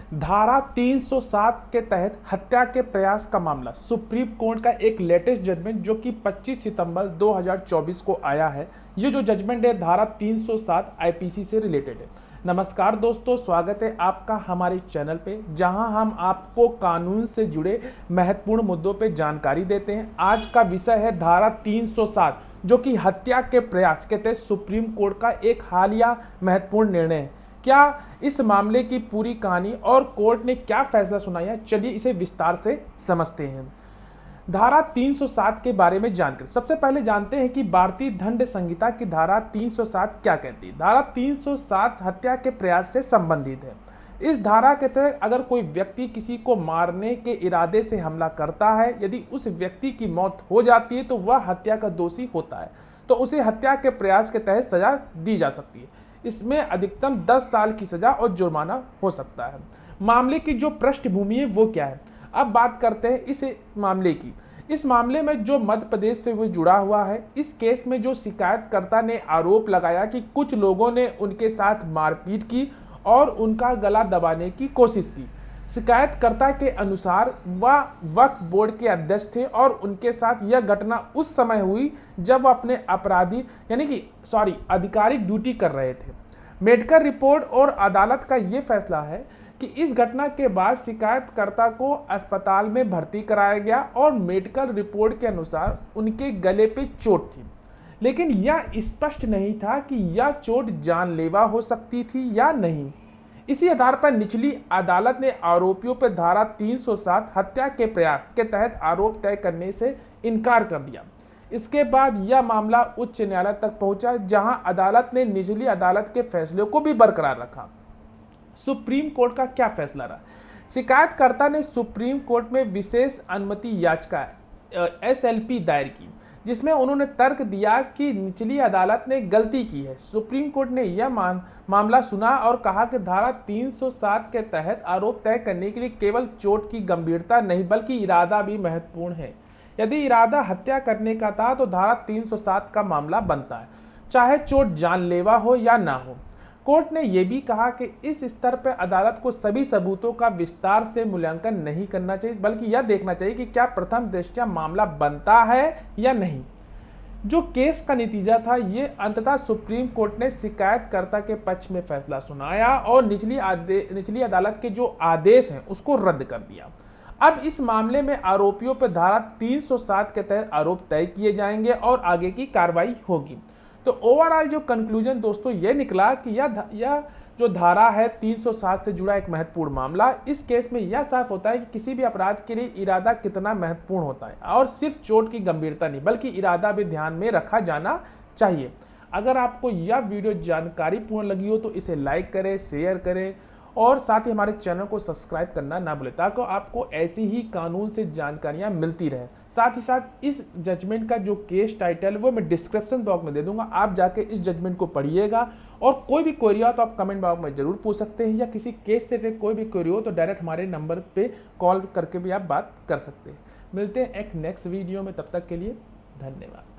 धारा 307 के तहत हत्या के प्रयास का मामला, सुप्रीम कोर्ट का एक लेटेस्ट जजमेंट जो कि 25 सितंबर 2024 को आया है। ये जो जजमेंट है धारा 307 आईपीसी से रिलेटेड है। नमस्कार दोस्तों, स्वागत है आपका हमारे चैनल पे, जहां हम आपको कानून से जुड़े महत्वपूर्ण मुद्दों पे जानकारी देते हैं। आज का विषय है धारा 307 जो कि हत्या के प्रयास के तहत सुप्रीम कोर्ट का एक हालिया महत्वपूर्ण निर्णय है। क्या इस मामले की पूरी कहानी और कोर्ट ने क्या फैसला सुनाया, चलिए इसे विस्तार से समझते हैं। धारा 307 के बारे में जानकर सबसे पहले जानते हैं कि भारतीय दंड संहिता की धारा 307 क्या कहती है। धारा 307 हत्या के प्रयास से संबंधित है। इस धारा के तहत अगर कोई व्यक्ति किसी को मारने के इरादे से हमला करता है, यदि उस व्यक्ति की मौत हो जाती है तो वह हत्या का दोषी होता है, तो उसे हत्या के प्रयास के तहत सजा दी जा सकती है। इसमें अधिकतम 10 साल की सजा और जुर्माना हो सकता है। मामले की जो पृष्ठभूमि है वो क्या है, अब बात करते हैं इस मामले की। इस मामले में जो मध्य प्रदेश से वो जुड़ा हुआ है, इस केस में जो शिकायतकर्ता ने आरोप लगाया कि कुछ लोगों ने उनके साथ मारपीट की और उनका गला दबाने की कोशिश की। शिकायतकर्ता के अनुसार वह वक्फ बोर्ड के अध्यक्ष थे और उनके साथ यह घटना उस समय हुई जब वह अपने आधिकारिक ड्यूटी कर रहे थे। मेडिकल रिपोर्ट और अदालत का यह फैसला है कि इस घटना के बाद शिकायतकर्ता को अस्पताल में भर्ती कराया गया और मेडिकल रिपोर्ट के अनुसार उनके गले पे चोट थी, लेकिन यह स्पष्ट नहीं था कि यह चोट जानलेवा हो सकती थी या नहीं। इसी आधार पर निचली अदालत ने आरोपियों पर धारा 307 हत्या के प्रयास के तहत आरोप तय करने से इनकार कर दिया। इसके बाद यह मामला उच्च न्यायालय तक पहुंचा, जहां अदालत ने निचली अदालत के फैसले को भी बरकरार रखा। सुप्रीम कोर्ट का क्या फैसला रहा। शिकायतकर्ता ने सुप्रीम कोर्ट में विशेष अनुमति याचिका SLP दायर की, जिसमें उन्होंने तर्क दिया कि निचली अदालत ने गलती की है। सुप्रीम कोर्ट ने यह मामला सुना और कहा कि धारा 307 के तहत आरोप तय करने के लिए केवल चोट की गंभीरता नहीं बल्कि इरादा भी महत्वपूर्ण है। यदि इरादा हत्या करने का था तो धारा 307 का मामला बनता है, चाहे चोट जानलेवा हो या ना हो। कोर्ट ने यह भी कहा कि इस स्तर पर अदालत को सभी सबूतों का विस्तार से मूल्यांकन नहीं करना चाहिए, बल्कि यह देखना चाहिए कि क्या प्रथम दृष्टया मामला बनता है या नहीं। जो केस का नतीजा था, ये अंततः सुप्रीम कोर्ट ने शिकायतकर्ता के पक्ष में फैसला सुनाया और निचली अदालत के जो आदेश हैं उसको रद्द कर दिया। अब इस मामले में आरोपियों पर धारा 307 के तहत आरोप तय किए जाएंगे और आगे की कार्रवाई होगी। तो ओवरऑल जो कंक्लूजन दोस्तों ये निकला कि यह जो धारा है 307 से जुड़ा एक महत्वपूर्ण मामला। इस केस में यह साफ होता है कि किसी भी अपराध के लिए इरादा कितना महत्वपूर्ण होता है और सिर्फ चोट की गंभीरता नहीं बल्कि इरादा भी ध्यान में रखा जाना चाहिए। अगर आपको यह वीडियो जानकारीपूर्ण लगी हो तो इसे लाइक करें, शेयर करें और साथ ही हमारे चैनल को सब्सक्राइब करना ना भूलें, ताकि आपको ऐसी ही कानून से जानकारियां मिलती रहे। साथ ही साथ इस जजमेंट का जो केस टाइटल वो मैं डिस्क्रिप्शन बॉक्स में दे दूंगा, आप जाके इस जजमेंट को पढ़िएगा। और कोई भी क्वेरी हो तो आप कमेंट बॉक्स में जरूर पूछ सकते हैं, या किसी केस से कोई भी क्वेरी हो तो डायरेक्ट हमारे नंबर पे कॉल करके भी आप बात कर सकते हैं। मिलते हैं एक नेक्स्ट वीडियो में, तब तक के लिए धन्यवाद।